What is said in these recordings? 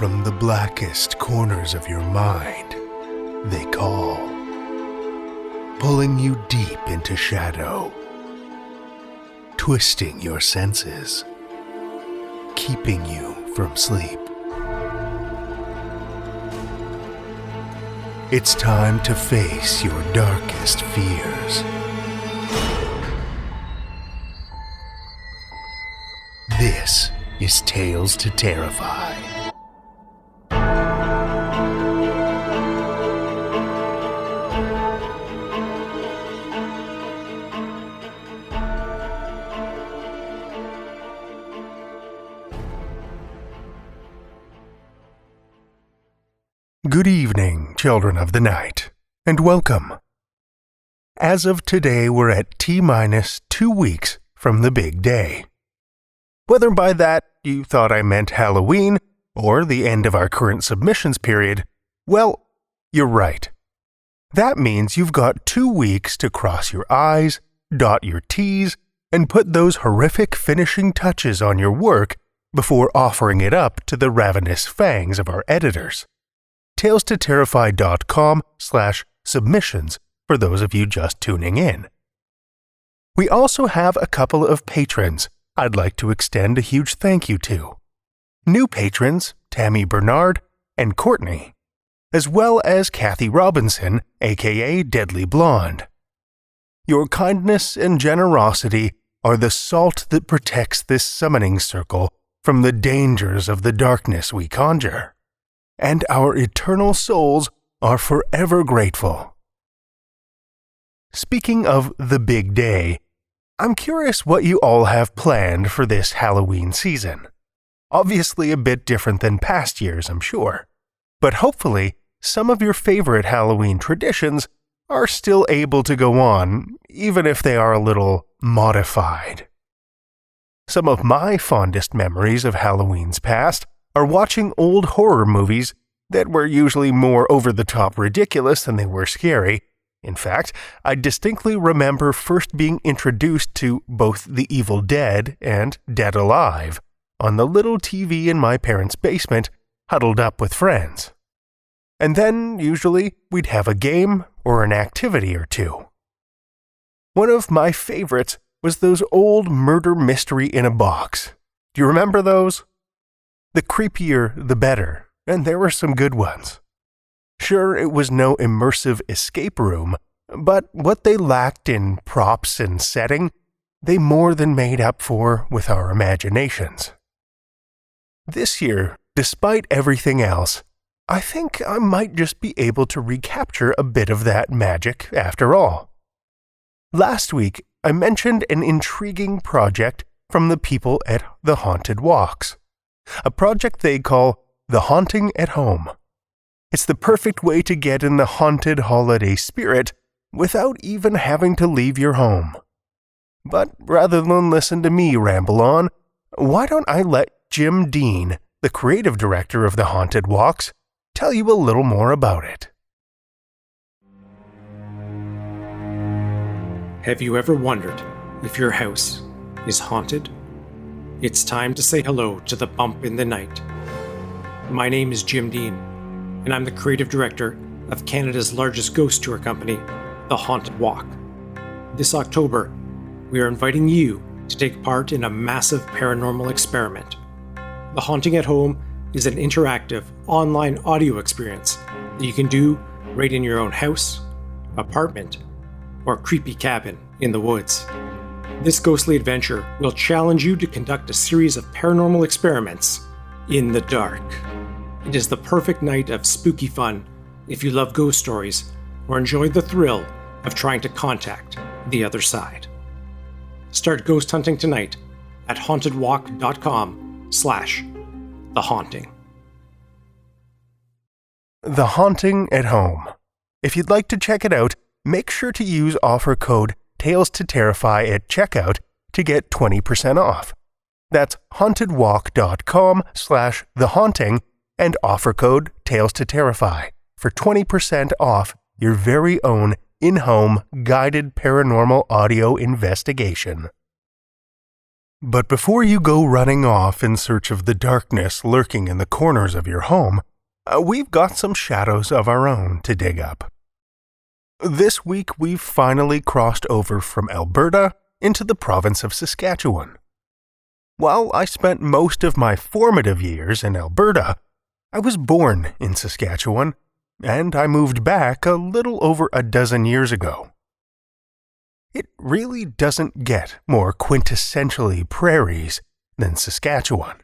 from the blackest corners of your mind, they call, pulling you deep into shadow, twisting your senses, keeping you from sleep. It's time to face your darkest fears. This is Tales to Terrify. Good evening, children of the night, and welcome. As of today, we're at T-minus 2 weeks from the big day. Whether by that you thought I meant Halloween or the end of our current submissions period, well, you're right. That means you've got 2 weeks to cross your I's, dot your T's, and put those horrific finishing touches on your work before offering it up to the ravenous fangs of our editors. TalesToTerrify.com/submissions for those of you just tuning in. We also have a couple of patrons I'd like to extend a huge thank you to. New patrons, Tammy Bernard and Courtney, as well as Kathy Robinson, aka Deadly Blonde. Your kindness and generosity are the salt that protects this summoning circle from the dangers of the darkness we conjure, and our eternal souls are forever grateful. Speaking of the big day, I'm curious what you all have planned for this Halloween season. Obviously a bit different than past years, I'm sure, but hopefully some of your favorite Halloween traditions are still able to go on, even if they are a little modified. Some of my fondest memories of Halloween's past are watching old horror movies that were usually more over-the-top ridiculous than they were scary. In fact, I distinctly remember first being introduced to both The Evil Dead and Dead Alive on the little TV in my parents' basement, huddled up with friends. And then, usually, we'd have a game or an activity or two. One of my favorites was those old murder mystery in a box. Do you remember those? The creepier, the better, and there were some good ones. Sure, it was no immersive escape room, but what they lacked in props and setting, they more than made up for with our imaginations. This year, despite everything else, I think I might just be able to recapture a bit of that magic after all. Last week, I mentioned an intriguing project from the people at The Haunted Walks, a project they call The Haunting at Home. It's the perfect way to get in the haunted holiday spirit without even having to leave your home. But rather than listen to me ramble on, why don't I let Jim Dean, the creative director of The Haunted Walks, tell you a little more about it. Have you ever wondered if your house is haunted? It's time to say hello to the bump in the night. My name is Jim Dean, and I'm the creative director of Canada's largest ghost tour company, The Haunted Walk. This October, we are inviting you to take part in a massive paranormal experiment. The Haunting at Home is an interactive online audio experience that you can do right in your own house, apartment, or creepy cabin in the woods. This ghostly adventure will challenge you to conduct a series of paranormal experiments in the dark. It is the perfect night of spooky fun if you love ghost stories or enjoy the thrill of trying to contact the other side. Start ghost hunting tonight at hauntedwalk.com/thehaunting. The Haunting at Home. If you'd like to check it out, make sure to use offer code TalesToTerrify at checkout to get 20% off. That's hauntedwalk.com/thehaunting and offer code TalesToTerrify for 20% off your very own in-home guided paranormal audio investigation. But before you go running off in search of the darkness lurking in the corners of your home, we've got some shadows of our own to dig up. This week we've finally crossed over from Alberta into the province of Saskatchewan. While I spent most of my formative years in Alberta, I was born in Saskatchewan, and I moved back a little over a dozen years ago. It really doesn't get more quintessentially prairies than Saskatchewan.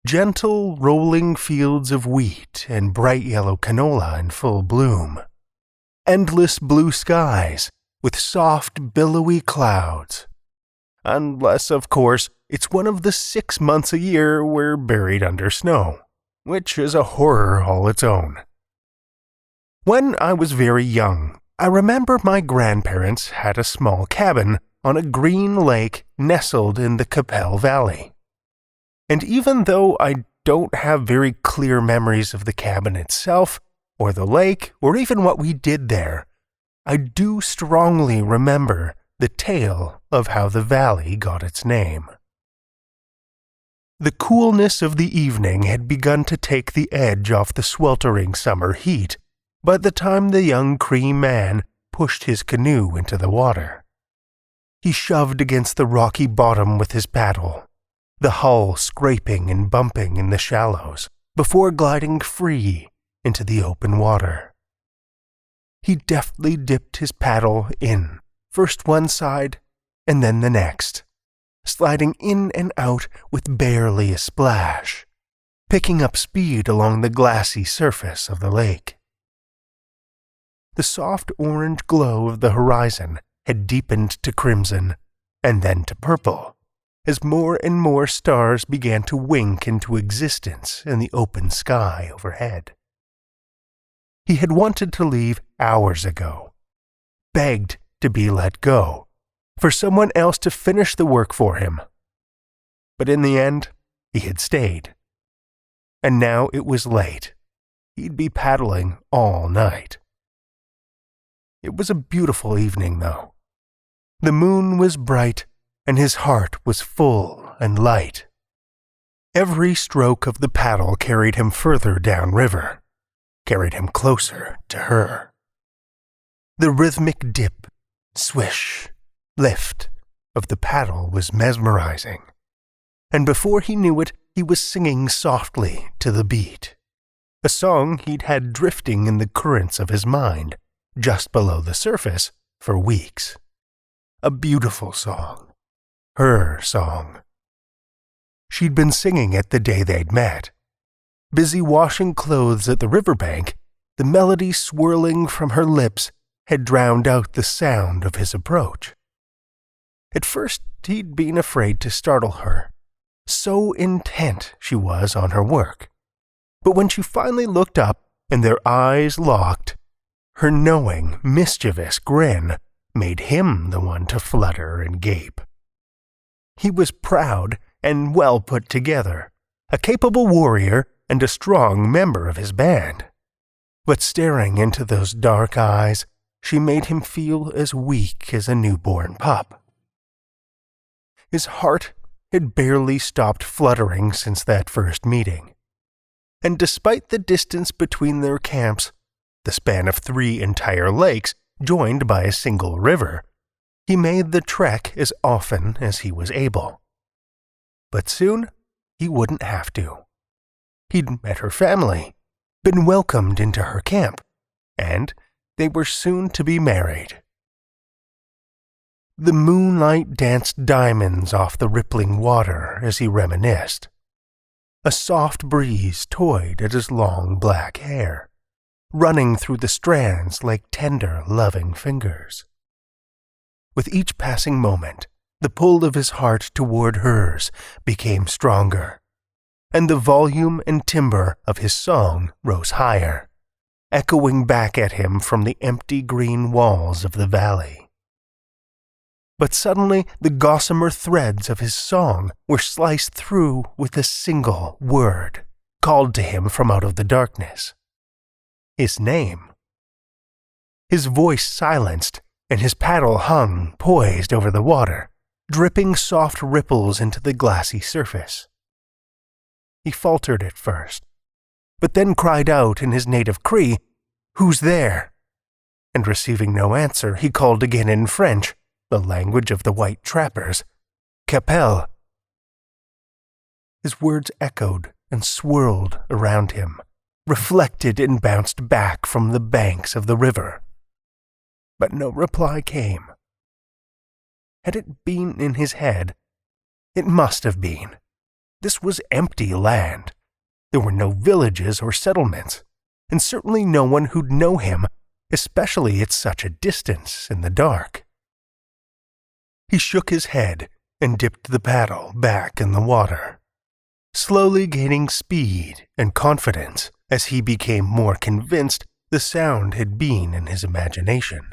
Gentle, rolling fields of wheat and bright yellow canola in full bloom. Endless blue skies with soft, billowy clouds. Unless, of course, it's one of the 6 months a year we're buried under snow, which is a horror all its own. When I was very young, I remember my grandparents had a small cabin on a green lake nestled in the Qu'Appelle Valley. And even though I don't have very clear memories of the cabin itself, or the lake, or even what we did there, I do strongly remember the tale of how the valley got its name. The coolness of the evening had begun to take the edge off the sweltering summer heat by the time the young Cree man pushed his canoe into the water. He shoved against the rocky bottom with his paddle, the hull scraping and bumping in the shallows before gliding free into the open water. He deftly dipped his paddle in, first one side and then the next, sliding in and out with barely a splash, picking up speed along the glassy surface of the lake. The soft orange glow of the horizon had deepened to crimson and then to purple as more and more stars began to wink into existence in the open sky overhead. He had wanted to leave hours ago, begged to be let go, for someone else to finish the work for him. But in the end, he had stayed. And now it was late. He'd be paddling all night. It was a beautiful evening, though. The moon was bright, and his heart was full and light. Every stroke of the paddle carried him further downriver, carried him closer to her. The rhythmic dip, swish, lift of the paddle was mesmerizing, and before he knew it, he was singing softly to the beat, a song he'd had drifting in the currents of his mind, just below the surface, for weeks. A beautiful song. Her song. She'd been singing it the day they'd met. Busy washing clothes at the riverbank, the melody swirling from her lips had drowned out the sound of his approach. At first, he'd been afraid to startle her, so intent she was on her work. But when she finally looked up and their eyes locked, her knowing, mischievous grin made him the one to flutter and gape. He was proud and well put together, a capable warrior and a strong member of his band. But staring into those dark eyes, she made him feel as weak as a newborn pup. His heart had barely stopped fluttering since that first meeting. And despite the distance between their camps, the span of 3 entire lakes joined by a single river, he made the trek as often as he was able. But soon, he wouldn't have to. He'd met her family, been welcomed into her camp, and they were soon to be married. The moonlight danced diamonds off the rippling water as he reminisced. A soft breeze toyed at his long black hair, running through the strands like tender, loving fingers. With each passing moment, the pull of his heart toward hers became stronger, and the volume and timbre of his song rose higher, echoing back at him from the empty green walls of the valley. But suddenly the gossamer threads of his song were sliced through with a single word, called to him from out of the darkness. His name. His voice silenced, and his paddle hung, poised over the water, dripping soft ripples into the glassy surface. He faltered at first, but then cried out in his native Cree, "Who's there?" And receiving no answer, he called again in French, the language of the white trappers, "Qu'Appelle." His words echoed and swirled around him, reflected and bounced back from the banks of the river. But no reply came. Had it been in his head? It must have been. This was empty land. There were no villages or settlements, and certainly no one who'd know him, especially at such a distance in the dark. He shook his head and dipped the paddle back in the water, slowly gaining speed and confidence as he became more convinced the sound had been in his imagination.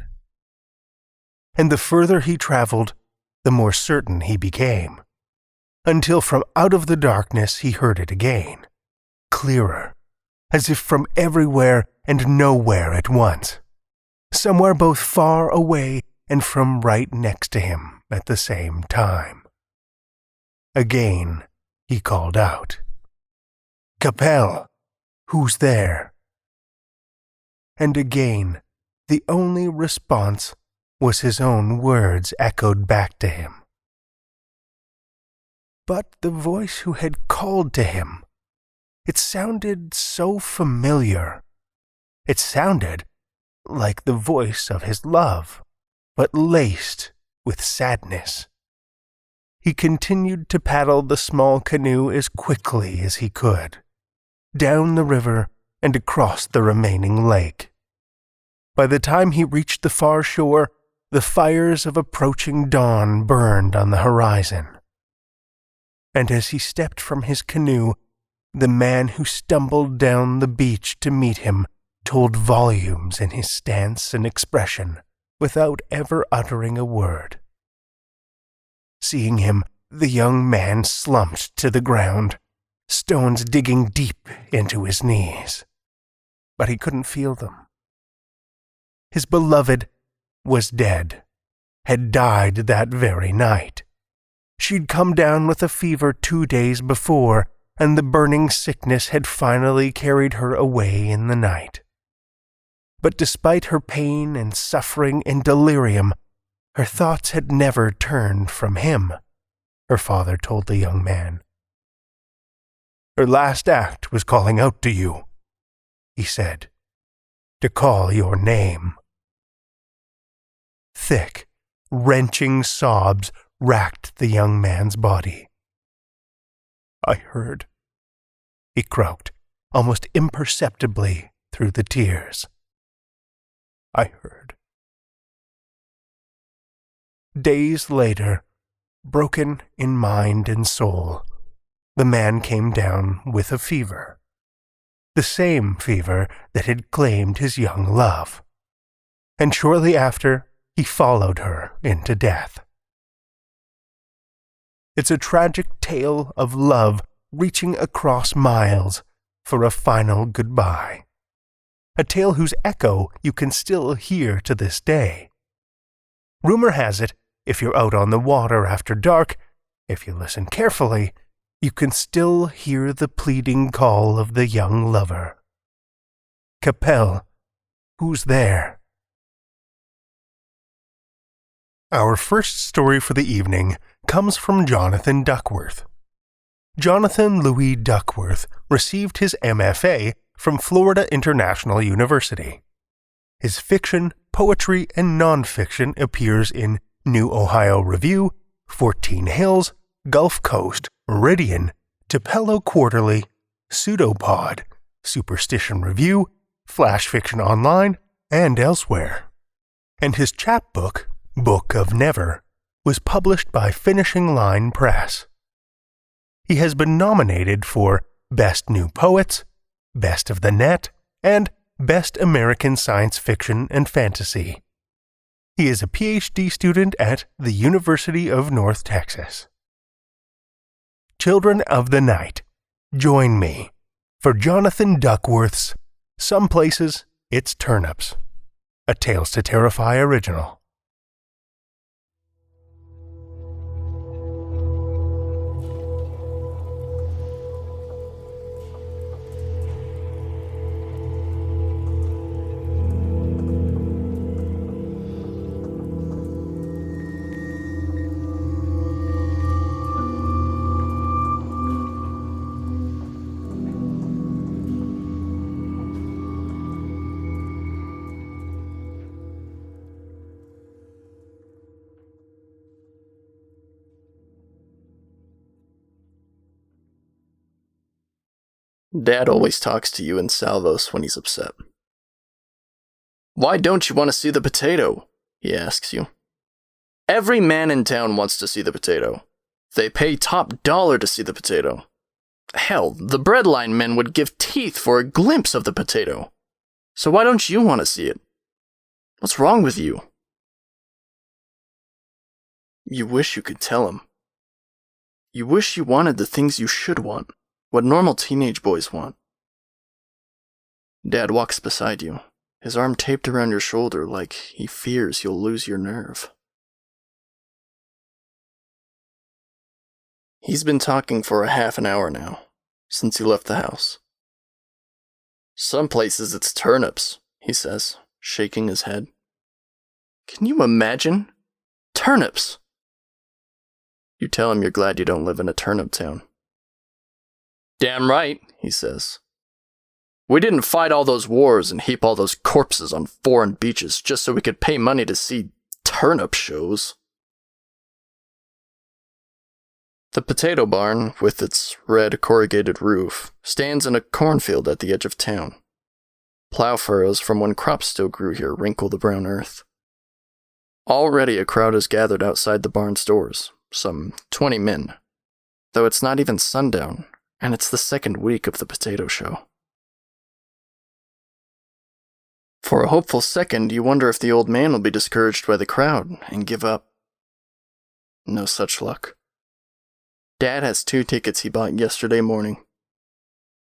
And the further he traveled, the more certain he became, until from out of the darkness he heard it again, clearer, as if from everywhere and nowhere at once, somewhere both far away and from right next to him at the same time. Again he called out, "Qu'Appelle, who's there?" And again the only response was his own words echoed back to him. But the voice who had called to him, it sounded so familiar. It sounded like the voice of his love, but laced with sadness. He continued to paddle the small canoe as quickly as he could, down the river and across the remaining lake. By the time he reached the far shore, the fires of approaching dawn burned on the horizon. And as he stepped from his canoe, the man who stumbled down the beach to meet him told volumes in his stance and expression without ever uttering a word. Seeing him, the young man slumped to the ground, stones digging deep into his knees. But he couldn't feel them. His beloved was dead, had died that very night. She'd come down with a fever 2 days before, and the burning sickness had finally carried her away in the night. But despite her pain and suffering and delirium, her thoughts had never turned from him, her father told the young man. Her last act was calling out to you, he said, to call your name. Thick, wrenching sobs racked the young man's body. I heard, he croaked, almost imperceptibly through the tears. I heard. Days later, broken in mind and soul, the man came down with a fever. The same fever that had claimed his young love. And shortly after, he followed her into death. It's a tragic tale of love reaching across miles for a final goodbye. A tale whose echo you can still hear to this day. Rumor has it, if you're out on the water after dark, if you listen carefully, you can still hear the pleading call of the young lover. Qu'Appelle, who's there? Our first story for the evening comes from Jonathan Duckworth. Jonathan Louis Duckworth received his MFA from Florida International University. His fiction, poetry, and nonfiction appears in New Ohio Review, 14 Hills, Gulf Coast, Meridian, Tupelo Quarterly, Pseudopod, Superstition Review, Flash Fiction Online, and elsewhere. And his chapbook, Book of Never, was published by Finishing Line Press. He has been nominated for Best New Poets, Best of the Net, and Best American Science Fiction and Fantasy. He is a PhD student at the University of North Texas. Children of the Night, join me for Jonathan Duckworth's Some Places It's Turnips, a Tales to Terrify original. Dad always talks to you in salvos when he's upset. Why don't you want to see the potato? He asks you. Every man in town wants to see the potato. They pay top dollar to see the potato. Hell, the breadline men would give teeth for a glimpse of the potato. So why don't you want to see it? What's wrong with you? You wish you could tell him. You wish you wanted the things you should want, what normal teenage boys want. Dad walks beside you, his arm taped around your shoulder like he fears you'll lose your nerve. He's been talking for a half an hour now, since you left the house. Some places it's turnips, he says, shaking his head. Can you imagine? Turnips! You tell him you're glad you don't live in a turnip town. Damn right, he says. We didn't fight all those wars and heap all those corpses on foreign beaches just so we could pay money to see turnip shows. The potato barn, with its red corrugated roof, stands in a cornfield at the edge of town. Plow furrows from when crops still grew here wrinkle the brown earth. Already a crowd has gathered outside the barn's doors, some 20 men, though it's not even sundown, and it's the second week of the potato show. For a hopeful second, you wonder if the old man will be discouraged by the crowd and give up. No such luck. Dad has 2 tickets he bought yesterday morning.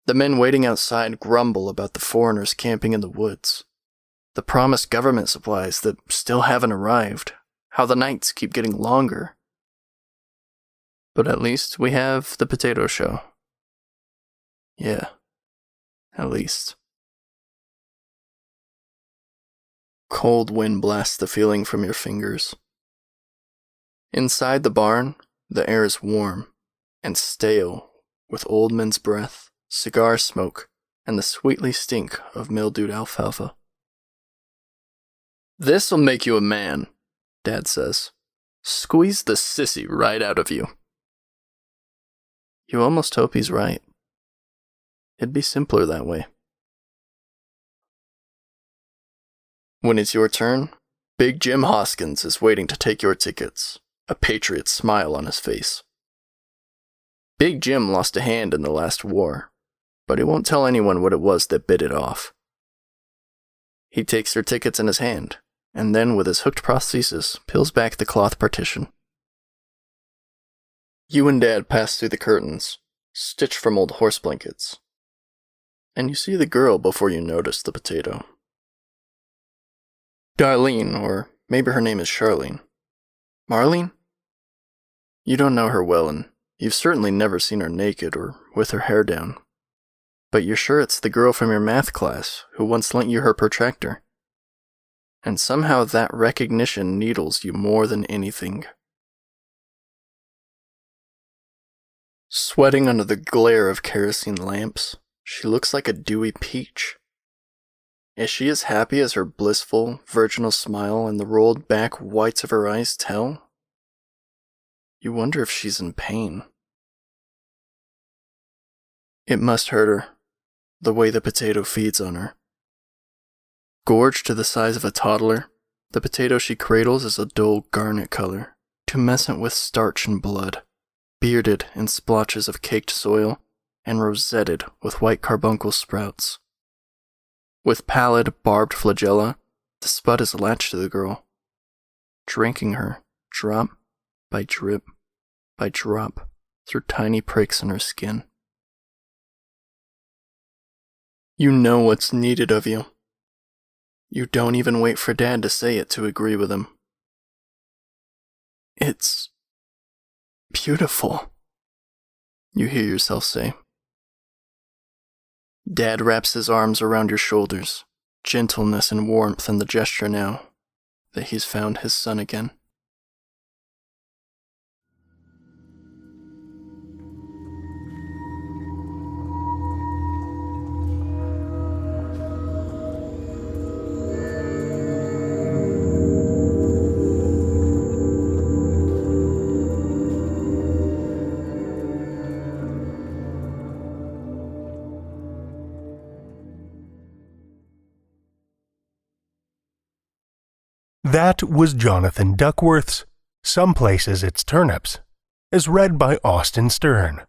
The men waiting outside grumble about the foreigners camping in the woods, the promised government supplies that still haven't arrived, how the nights keep getting longer. But at least we have the potato show. Yeah, at least. Cold wind blasts the feeling from your fingers. Inside the barn, the air is warm and stale with old men's breath, cigar smoke, and the sweetly stink of mildewed alfalfa. This'll make you a man, Dad says. Squeeze the sissy right out of you. You almost hope he's right. It'd be simpler that way. When it's your turn, Big Jim Hoskins is waiting to take your tickets, a patriot smile on his face. Big Jim lost a hand in the last war, but he won't tell anyone what it was that bit it off. He takes your tickets in his hand, and then with his hooked prosthesis, peels back the cloth partition. You and Dad pass through the curtains, stitched from old horse blankets, and you see the girl before you notice the potato. Darlene, or maybe her name is Charlene. Marlene? You don't know her well, and you've certainly never seen her naked or with her hair down. But you're sure it's the girl from your math class who once lent you her protractor. And somehow that recognition needles you more than anything. Sweating under the glare of kerosene lamps, she looks like a dewy peach. Is she as happy as her blissful, virginal smile and the rolled back whites of her eyes tell? You wonder if she's in pain. It must hurt her, the way the potato feeds on her. Gorged to the size of a toddler, the potato she cradles is a dull garnet color, tumescent with starch and blood, bearded in splotches of caked soil, and rosetted with white carbuncle sprouts. With pallid, barbed flagella, the spud is latched to the girl, drinking her, drop by drip by drop, through tiny pricks in her skin. You know what's needed of you. You don't even wait for Dad to say it to agree with him. It's beautiful, you hear yourself say. Dad wraps his arms around your shoulders, gentleness and warmth in the gesture now that he's found his son again. That was Jonathan Duckworth's Some Places It's Turnips, as read by Austin Stern.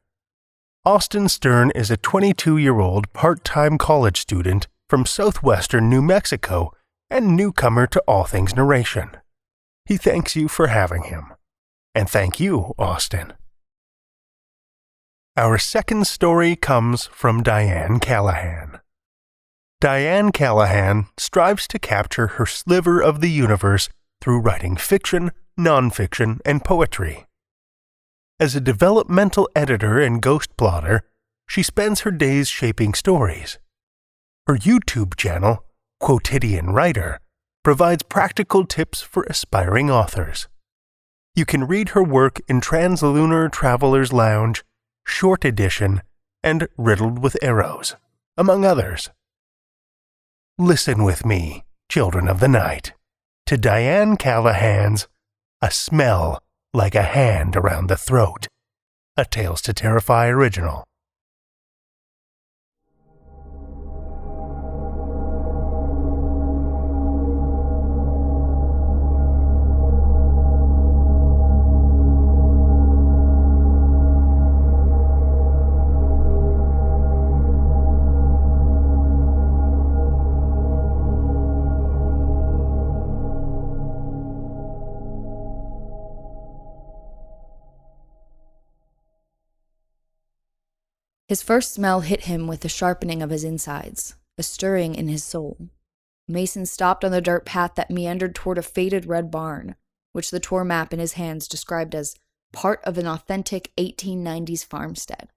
Austin Stern is a 22-year-old part-time college student from southwestern New Mexico and newcomer to all things narration. He thanks you for having him. And thank you, Austin. Our second story comes from Diane Callahan. Diane Callahan strives to capture her sliver of the universe through writing fiction, nonfiction, and poetry. As a developmental editor and ghost plotter, she spends her days shaping stories. Her YouTube channel, Quotidian Writer, provides practical tips for aspiring authors. You can read her work in Translunar Traveler's Lounge, Short Edition, and Riddled with Arrows, among others. Listen with me, children of the night, to Diane Callahan's A Smell Like a Hand Around the Throat, a Tales to Terrify original. His first smell hit him with the sharpening of his insides, a stirring in his soul. Mason stopped on the dirt path that meandered toward a faded red barn, which the tour map in his hands described as part of an authentic 1890s farmstead.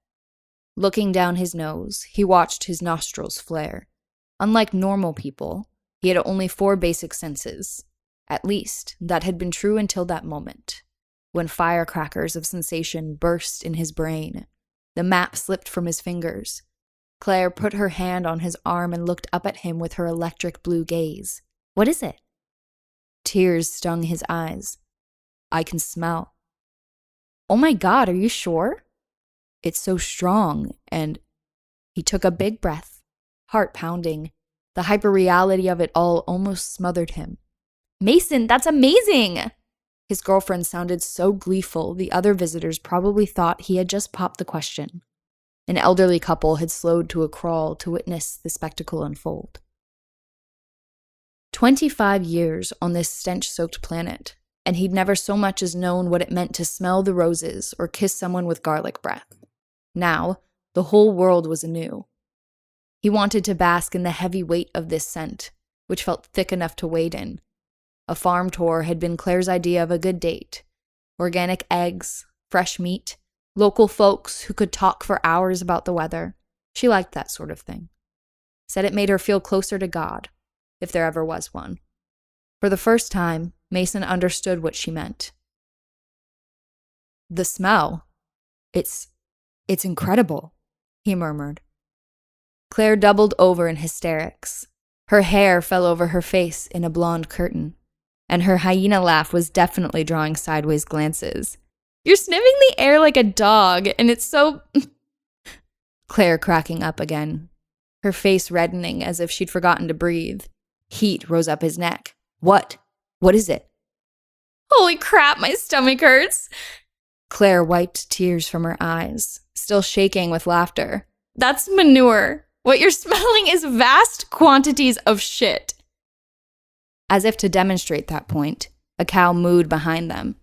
Looking down his nose, he watched his nostrils flare. Unlike normal people, he had only 4 basic senses. At least, that had been true until that moment, when firecrackers of sensation burst in his brain. The map slipped from his fingers. Claire put her hand on his arm and looked up at him with her electric blue gaze. "What is it?" Tears stung his eyes. "I can smell." "Oh my God, are you sure?" "It's so strong, and..." He took a big breath, heart pounding. The hyperreality of it all almost smothered him. "Mason, that's amazing!" His girlfriend sounded so gleeful, the other visitors probably thought he had just popped the question. An elderly couple had slowed to a crawl to witness the spectacle unfold. 25 years on this stench-soaked planet, and he'd never so much as known what it meant to smell the roses or kiss someone with garlic breath. Now, the whole world was anew. He wanted to bask in the heavy weight of this scent, which felt thick enough to wade in. A farm tour had been Claire's idea of a good date. Organic eggs, fresh meat, local folks who could talk for hours about the weather. She liked that sort of thing. Said it made her feel closer to God, if there ever was one. For the first time, Mason understood what she meant. "The smell. It's incredible," he murmured. Claire doubled over in hysterics. Her hair fell over her face in a blonde curtain, and her hyena laugh was definitely drawing sideways glances. "You're sniffing the air like a dog, and it's so..." Claire cracking up again, her face reddening as if she'd forgotten to breathe. Heat rose up his neck. "What? What is it?" "Holy crap, my stomach hurts." Claire wiped tears from her eyes, still shaking with laughter. "That's manure. What you're smelling is vast quantities of shit." As if to demonstrate that point, a cow mooed behind them.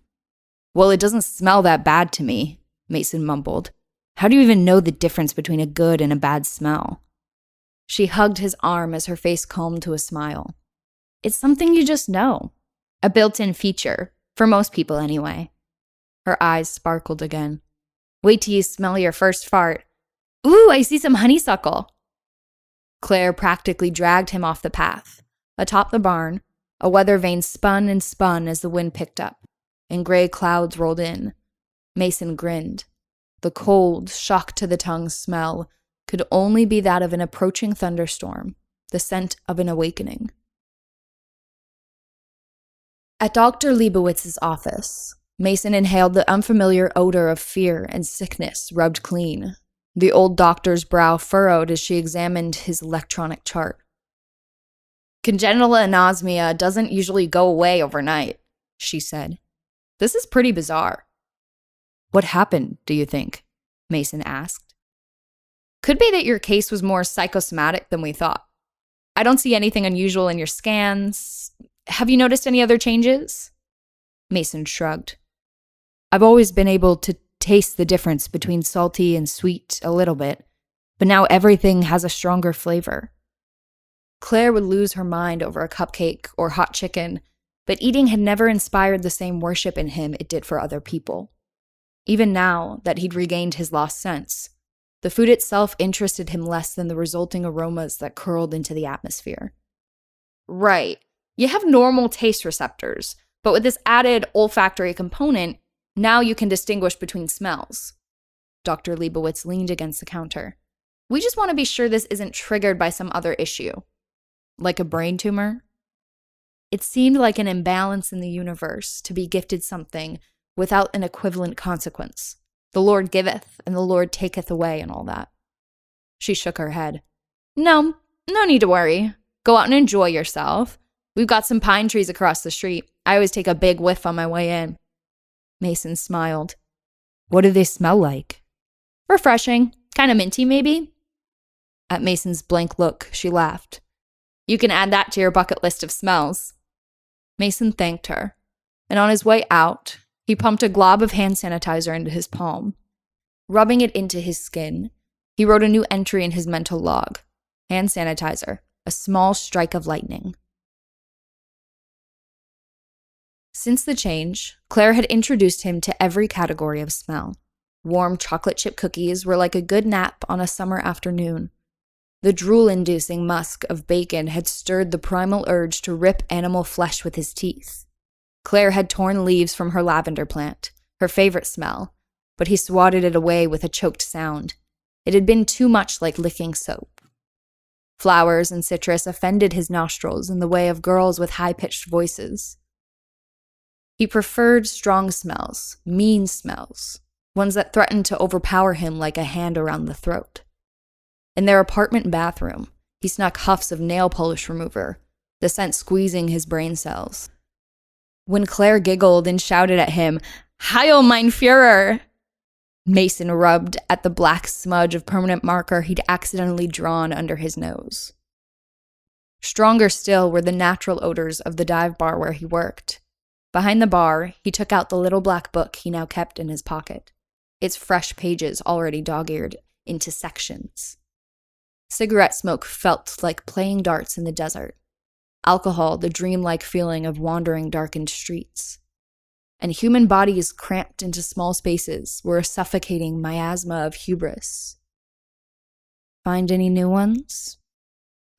"Well, it doesn't smell that bad to me," Mason mumbled. "How do you even know the difference between a good and a bad smell?" She hugged his arm as her face calmed to a smile. "It's something you just know. A built-in feature, for most people anyway." Her eyes sparkled again. "Wait till you smell your first fart. Ooh, I see some honeysuckle." Claire practically dragged him off the path. Atop the barn, a weather vane spun and spun as the wind picked up, and gray clouds rolled in. Mason grinned. The cold, shock-to-the-tongue smell could only be that of an approaching thunderstorm, the scent of an awakening. At Dr. Leibowitz's office, Mason inhaled the unfamiliar odor of fear and sickness rubbed clean. The old doctor's brow furrowed as she examined his electronic chart. Congenital anosmia doesn't usually go away overnight, she said. This is pretty bizarre. What happened, do you think? Mason asked. Could be that your case was more psychosomatic than we thought. I don't see anything unusual in your scans. Have you noticed any other changes? Mason shrugged. I've always been able to taste the difference between salty and sweet a little bit, but now everything has a stronger flavor. Claire would lose her mind over a cupcake or hot chicken, but eating had never inspired the same worship in him it did for other people. Even now that he'd regained his lost sense, the food itself interested him less than the resulting aromas that curled into the atmosphere. Right, you have normal taste receptors, but with this added olfactory component, now you can distinguish between smells. Dr. Leibowitz leaned against the counter. We just want to be sure this isn't triggered by some other issue. Like a brain tumor? It seemed like an imbalance in the universe to be gifted something without an equivalent consequence. The Lord giveth and the Lord taketh away and all that. She shook her head. No need to worry. Go out and enjoy yourself. We've got some pine trees across the street. I always take a big whiff on my way in. Mason smiled. What do they smell like? Refreshing. Kind of minty, maybe? At Mason's blank look, she laughed. You can add that to your bucket list of smells. Mason thanked her, and on his way out, he pumped a glob of hand sanitizer into his palm. Rubbing it into his skin, he wrote a new entry in his mental log. Hand sanitizer, a small strike of lightning. Since the change, Claire had introduced him to every category of smell. Warm chocolate chip cookies were like a good nap on a summer afternoon. The drool-inducing musk of bacon had stirred the primal urge to rip animal flesh with his teeth. Claire had torn leaves from her lavender plant, her favorite smell, but he swatted it away with a choked sound. It had been too much like licking soap. Flowers and citrus offended his nostrils in the way of girls with high-pitched voices. He preferred strong smells, mean smells, ones that threatened to overpower him like a hand around the throat. In their apartment bathroom, he snuck huffs of nail polish remover, the scent squeezing his brain cells. When Claire giggled and shouted at him, "Heil, mein Führer!" Mason rubbed at the black smudge of permanent marker he'd accidentally drawn under his nose. Stronger still were the natural odors of the dive bar where he worked. Behind the bar, he took out the little black book he now kept in his pocket, its fresh pages already dog-eared into sections. Cigarette smoke felt like playing darts in the desert. Alcohol, the dreamlike feeling of wandering darkened streets. And human bodies cramped into small spaces were a suffocating miasma of hubris. Find any new ones?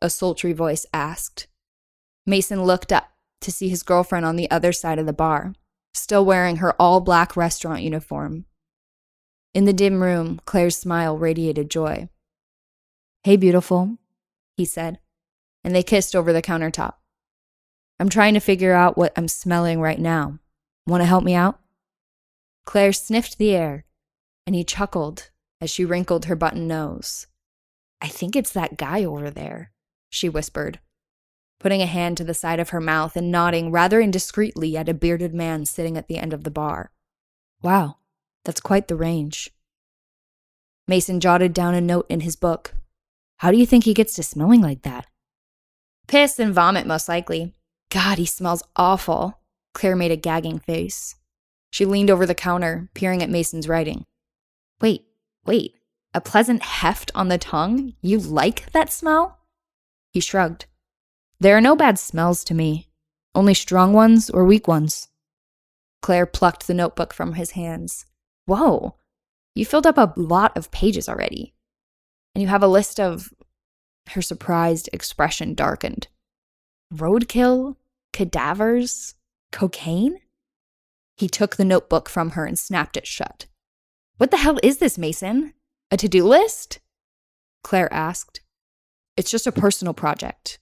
A sultry voice asked. Mason looked up to see his girlfriend on the other side of the bar, still wearing her all-black restaurant uniform. In the dim room, Claire's smile radiated joy. Hey, beautiful, he said, and they kissed over the countertop. I'm trying to figure out what I'm smelling right now. Want to help me out? Claire sniffed the air, and he chuckled as she wrinkled her button nose. I think it's that guy over there, she whispered, putting a hand to the side of her mouth and nodding rather indiscreetly at a bearded man sitting at the end of the bar. Wow, that's quite the range. Mason jotted down a note in his book. How do you think he gets to smelling like that? Piss and vomit, most likely. God, he smells awful. Claire made a gagging face. She leaned over the counter, peering at Mason's writing. Wait. A pleasant heft on the tongue? You like that smell? He shrugged. There are no bad smells to me. Only strong ones or weak ones. Claire plucked the notebook from his hands. Whoa, you filled up a lot of pages already. And you have a list of... Her surprised expression darkened. Roadkill? Cadavers? Cocaine? He took the notebook from her and snapped it shut. What the hell is this, Mason? A to-do list? Claire asked. It's just a personal project.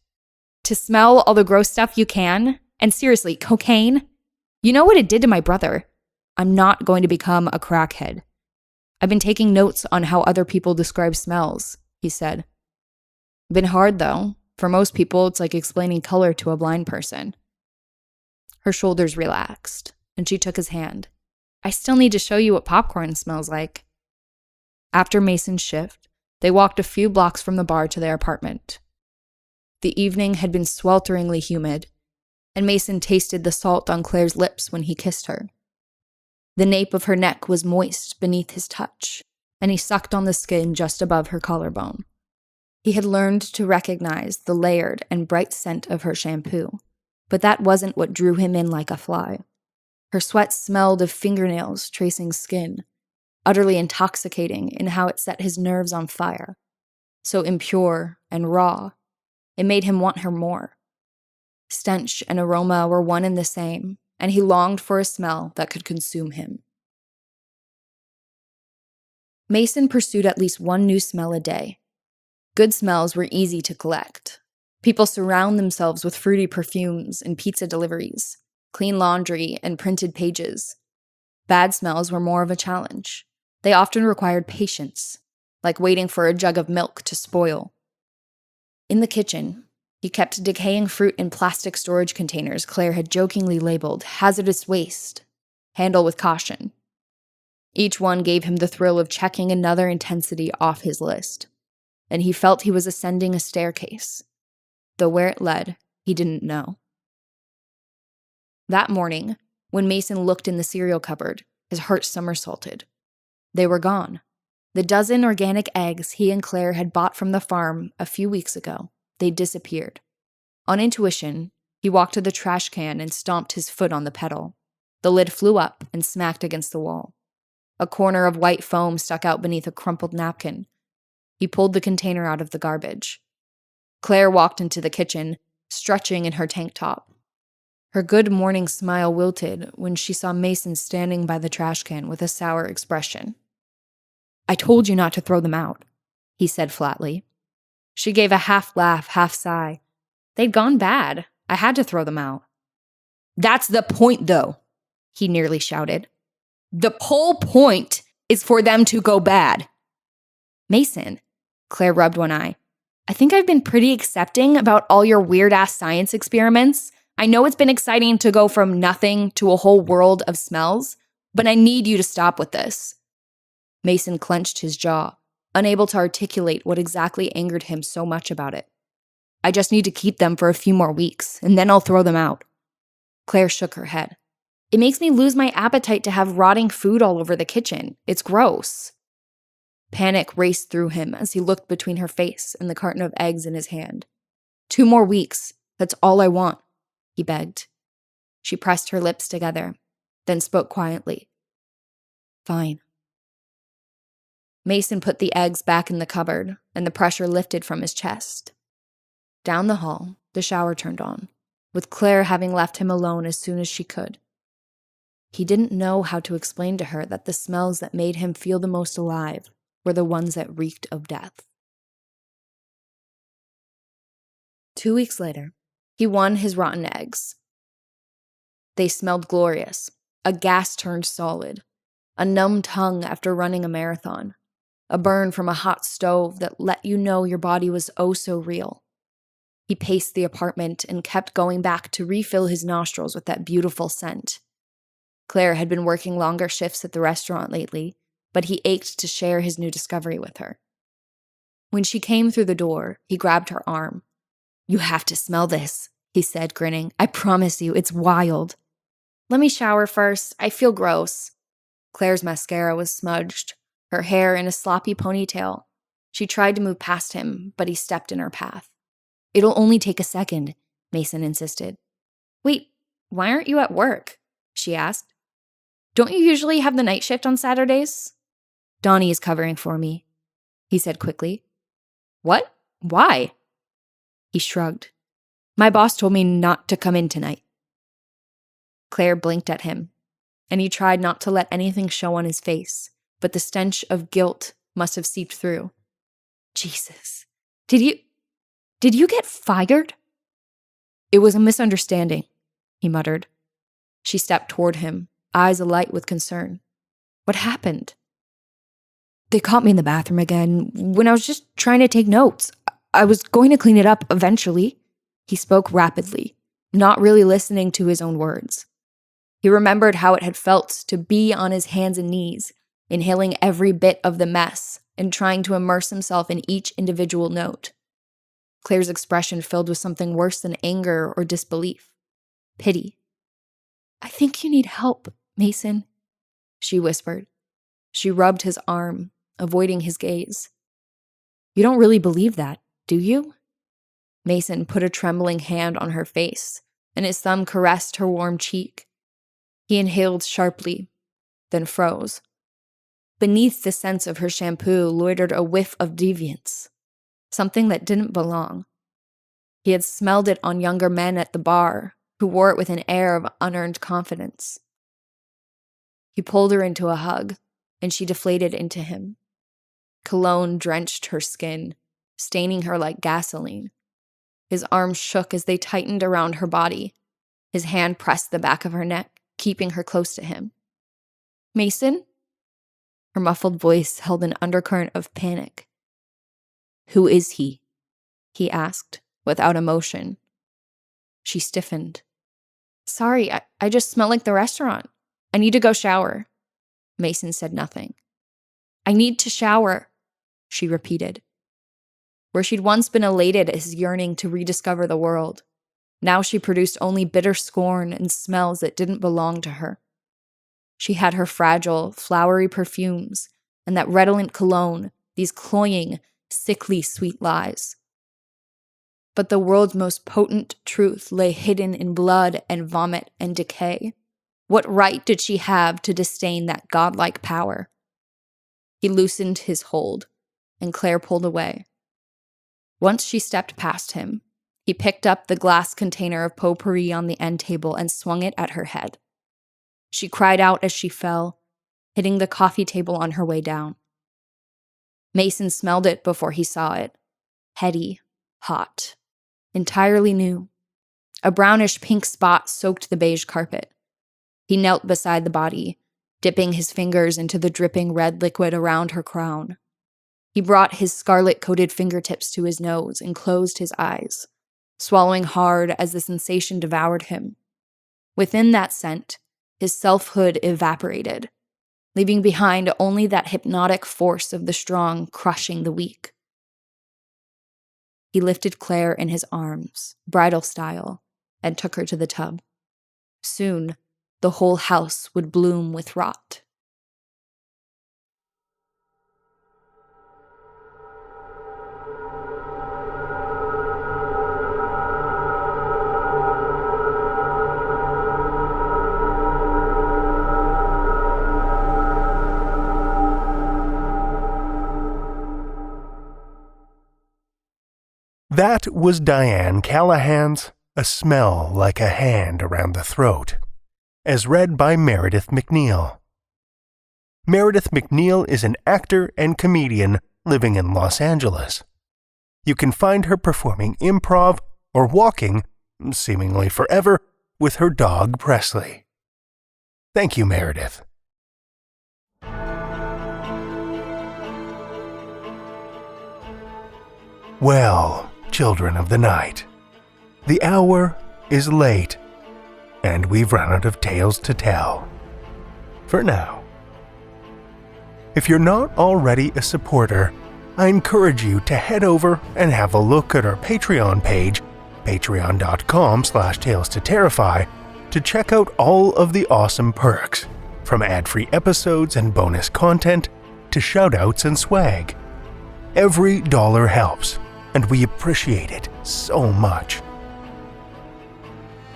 To smell all the gross stuff you can? And seriously, cocaine? You know what it did to my brother. I'm not going to become a crackhead. I've been taking notes on how other people describe smells, he said. Been hard, though, For most people, it's like explaining color to a blind person. Her shoulders relaxed, and she took his hand. I still need to show you what popcorn smells like. After Mason's shift, they walked a few blocks from the bar to their apartment. The evening had been swelteringly humid, and Mason tasted the salt on Claire's lips when he kissed her. The nape of her neck was moist beneath his touch, and he sucked on the skin just above her collarbone. He had learned to recognize the layered and bright scent of her shampoo, but that wasn't what drew him in like a fly. Her sweat smelled of fingernails tracing skin, utterly intoxicating in how it set his nerves on fire. So impure and raw, it made him want her more. Stench and aroma were one and the same, and he longed for a smell that could consume him. Mason pursued at least one new smell a day. Good smells were easy to collect. People surround themselves with fruity perfumes and pizza deliveries, clean laundry and printed pages. Bad smells were more of a challenge. They often required patience, like waiting for a jug of milk to spoil. In the kitchen, he kept decaying fruit in plastic storage containers Claire had jokingly labeled hazardous waste. Handle with caution. Each one gave him the thrill of checking another intensity off his list, and he felt he was ascending a staircase, though where it led, he didn't know. That morning, when Mason looked in the cereal cupboard, his heart somersaulted. They were gone. The dozen organic eggs he and Claire had bought from the farm a few weeks ago, they'd disappeared. On intuition, he walked to the trash can and stomped his foot on the pedal. The lid flew up and smacked against the wall. A corner of white foam stuck out beneath a crumpled napkin. He pulled the container out of the garbage. Claire walked into the kitchen, stretching in her tank top. Her good morning smile wilted when she saw Mason standing by the trash can with a sour expression. I told you not to throw them out, he said flatly. She gave a half laugh, half sigh. They'd gone bad. I had to throw them out. That's the point, though, he nearly shouted. The whole point is for them to go bad. Mason, Claire rubbed one eye. I think I've been pretty accepting about all your weird-ass science experiments. I know it's been exciting to go from nothing to a whole world of smells, but I need you to stop with this. Mason clenched his jaw, unable to articulate what exactly angered him so much about it. I just need to keep them for a few more weeks, and then I'll throw them out. Claire shook her head. It makes me lose my appetite to have rotting food all over the kitchen. It's gross. Panic raced through him as he looked between her face and the carton of eggs in his hand. 2 more weeks. That's all I want, he begged. She pressed her lips together, then spoke quietly. Fine. Mason put the eggs back in the cupboard, and the pressure lifted from his chest. Down the hall, the shower turned on, with Claire having left him alone as soon as she could. He didn't know how to explain to her that the smells that made him feel the most alive were the ones that reeked of death. 2 weeks later, he won his rotten eggs. They smelled glorious, a gas turned solid, a numb tongue after running a marathon, a burn from a hot stove that let you know your body was oh so real. He paced the apartment and kept going back to refill his nostrils with that beautiful scent. Claire had been working longer shifts at the restaurant lately, but he ached to share his new discovery with her. When she came through the door, he grabbed her arm. You have to smell this, he said, grinning. I promise you, it's wild. Let me shower first. I feel gross. Claire's mascara was smudged, her hair in a sloppy ponytail. She tried to move past him, but he stepped in her path. It'll only take a second, Mason insisted. Wait, why aren't you at work? She asked. Don't you usually have the night shift on Saturdays? Donnie is covering for me, he said quickly. What? Why? He shrugged. My boss told me not to come in tonight. Claire blinked at him, and he tried not to let anything show on his face, but the stench of guilt must have seeped through. Jesus, did you get fired? It was a misunderstanding, he muttered. She stepped toward him, eyes alight with concern. What happened? They caught me in the bathroom again when I was just trying to take notes. I was going to clean it up eventually." He spoke rapidly, not really listening to his own words. He remembered how it had felt to be on his hands and knees, inhaling every bit of the mess and trying to immerse himself in each individual note. Claire's expression filled with something worse than anger or disbelief. Pity. "I think you need help, Mason," she whispered. She rubbed his arm, avoiding his gaze. "You don't really believe that, do you?" Mason put a trembling hand on her face, and his thumb caressed her warm cheek. He inhaled sharply, then froze. Beneath the scent of her shampoo loitered a whiff of deviance, something that didn't belong. He had smelled it on younger men at the bar, who wore it with an air of unearned confidence. He pulled her into a hug, and she deflated into him. Cologne drenched her skin, staining her like gasoline. His arms shook as they tightened around her body. His hand pressed the back of her neck, keeping her close to him. "Mason?" Her muffled voice held an undercurrent of panic. "Who is he?" he asked, without emotion. She stiffened. "Sorry, I just smell like the restaurant. I need to go shower." Mason said nothing. "I need to shower," she repeated. Where she'd once been elated at his yearning to rediscover the world, now she produced only bitter scorn and smells that didn't belong to her. She had her fragile, flowery perfumes and that redolent cologne, these cloying, sickly sweet lies. But the world's most potent truth lay hidden in blood and vomit and decay. What right did she have to disdain that godlike power? He loosened his hold, and Claire pulled away. Once she stepped past him, he picked up the glass container of potpourri on the end table and swung it at her head. She cried out as she fell, hitting the coffee table on her way down. Mason smelled it before he saw it. Heady, hot, entirely new. A brownish pink spot soaked the beige carpet. He knelt beside the body, dipping his fingers into the dripping red liquid around her crown. He brought his scarlet-coated fingertips to his nose and closed his eyes, swallowing hard as the sensation devoured him. Within that scent, his selfhood evaporated, leaving behind only that hypnotic force of the strong crushing the weak. He lifted Claire in his arms, bridal style, and took her to the tub. Soon, the whole house would bloom with rot. That was Diane Callahan's A Smell Like a Hand Around the Throat, as read by Meridith McNeill. Meridith McNeill is an actor and comedian living in Los Angeles. You can find her performing improv or walking, seemingly forever, with her dog Presley. Thank you, Meridith. Well, children of the night, the hour is late, and we've run out of tales to tell. For now. If you're not already a supporter, I encourage you to head over and have a look at our Patreon page, patreon.com/Tales to Terrify, to check out all of the awesome perks, from ad-free episodes and bonus content to shoutouts and swag. Every dollar helps, and we appreciate it so much.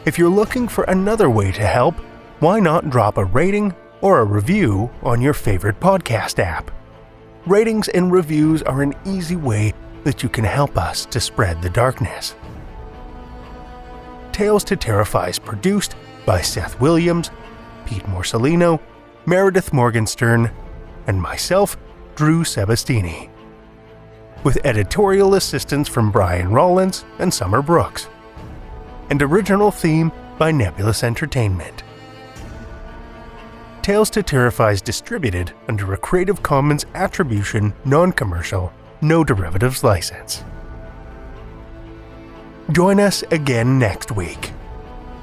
If you're looking for another way to help, why not drop a rating or a review on your favorite podcast app? Ratings and reviews are an easy way that you can help us to spread the darkness. Tales to Terrify is produced by Seth Williams, Pete Morcellino, Meredith Morgenstern, and myself, Drew Sebastini, with editorial assistance from Brian Rollins and Summer Brooks, and original theme by Nebulous Entertainment. Tales to Terrify is distributed under a Creative Commons Attribution, Non-Commercial, No Derivatives license. Join us again next week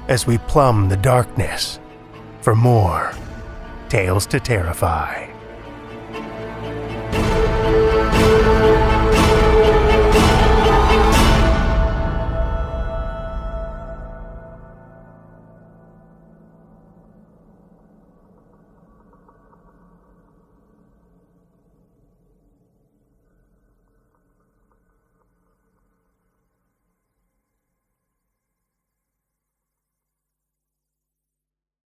as we plumb the darkness for more Tales to Terrify.